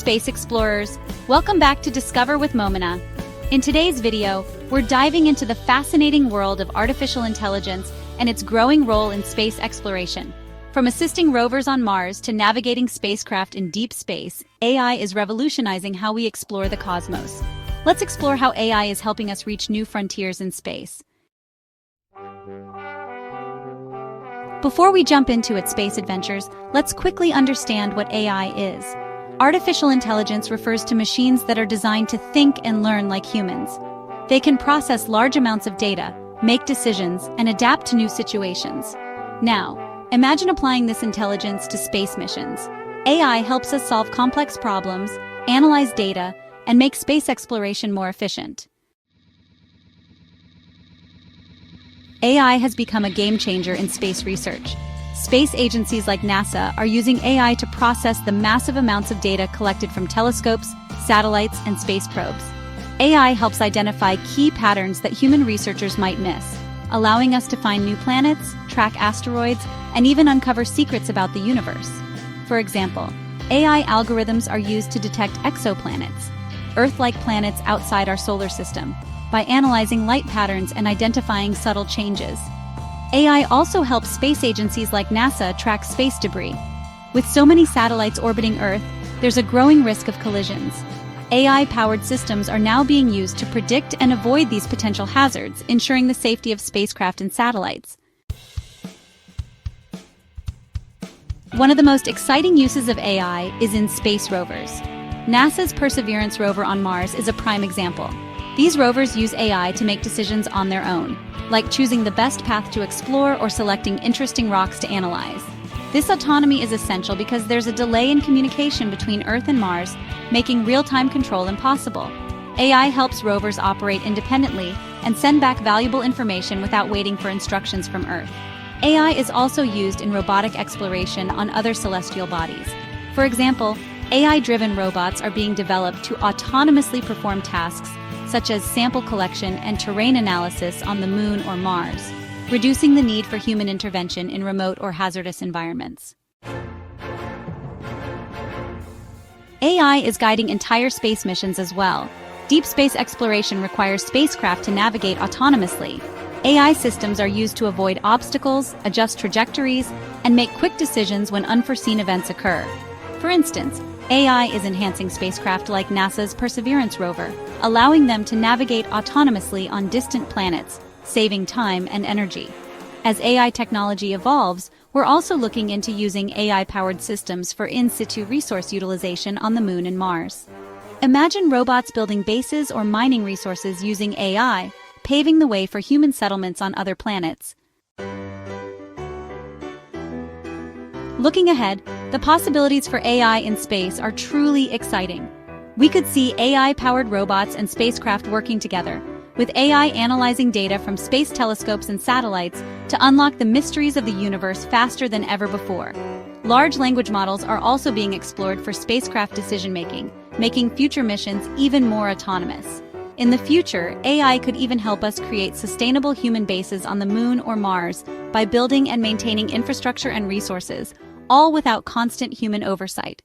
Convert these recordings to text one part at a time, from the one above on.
space explorers, welcome back to Discover with Momina. In today's video, we're diving into the fascinating world of artificial intelligence and its growing role in space exploration. From assisting rovers on Mars to navigating spacecraft in deep space, AI is revolutionizing how we explore the cosmos. Let's explore how AI is helping us reach new frontiers in space. Before we jump into its space adventures, let's quickly understand what AI is. Artificial intelligence refers to machines that are designed to think and learn like humans. They can process large amounts of data, make decisions, and adapt to new situations. Now, imagine applying this intelligence to space missions. AI helps us solve complex problems, analyze data, and make space exploration more efficient. AI has become a game changer in space research. Space agencies like NASA are using AI to process the massive amounts of data collected from telescopes, satellites, and space probes. AI helps identify key patterns that human researchers might miss, allowing us to find new planets, track asteroids, and even uncover secrets about the universe. For example, AI algorithms are used to detect exoplanets, Earth-like planets outside our solar system, by analyzing light patterns and identifying subtle changes. AI also helps space agencies like NASA track space debris. With so many satellites orbiting Earth, there's a growing risk of collisions. AI-powered systems are now being used to predict and avoid these potential hazards, ensuring the safety of spacecraft and satellites. One of the most exciting uses of AI is in space rovers. NASA's Perseverance rover on Mars is a prime example. These rovers use AI to make decisions on their own, like choosing the best path to explore or selecting interesting rocks to analyze. This autonomy is essential because there's a delay in communication between Earth and Mars, making real-time control impossible. AI helps rovers operate independently and send back valuable information without waiting for instructions from Earth. AI is also used in robotic exploration on other celestial bodies. For example, AI-driven robots are being developed to autonomously perform tasks such as sample collection and terrain analysis on the Moon or Mars, reducing the need for human intervention in remote or hazardous environments. AI is guiding entire space missions as well. Deep space exploration requires spacecraft to navigate autonomously. AI systems are used to avoid obstacles, adjust trajectories, and make quick decisions when unforeseen events occur. For instance, AI is enhancing spacecraft like NASA's Perseverance rover, allowing them to navigate autonomously on distant planets, saving time and energy. As AI technology evolves, we're also looking into using AI-powered systems for in-situ resource utilization on the Moon and Mars. Imagine robots building bases or mining resources using AI, paving the way for human settlements on other planets. Looking ahead, the possibilities for AI in space are truly exciting. We could see AI-powered robots and spacecraft working together, with AI analyzing data from space telescopes and satellites to unlock the mysteries of the universe faster than ever before. Large language models are also being explored for spacecraft decision-making, making future missions even more autonomous. In the future, AI could even help us create sustainable human bases on the Moon or Mars by building and maintaining infrastructure and resources, all without constant human oversight.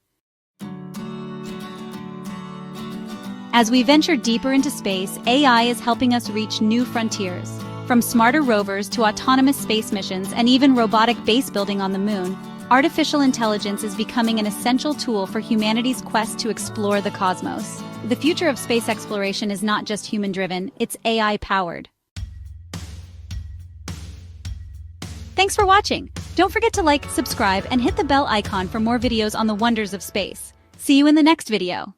As we venture deeper into space, AI is helping us reach new frontiers. From smarter rovers to autonomous space missions and even robotic base building on the Moon, artificial intelligence is becoming an essential tool for humanity's quest to explore the cosmos. The future of space exploration is not just human-driven, it's AI-powered. Thanks for watching! Don't forget to like, subscribe, and hit the bell icon for more videos on the wonders of space. See you in the next video.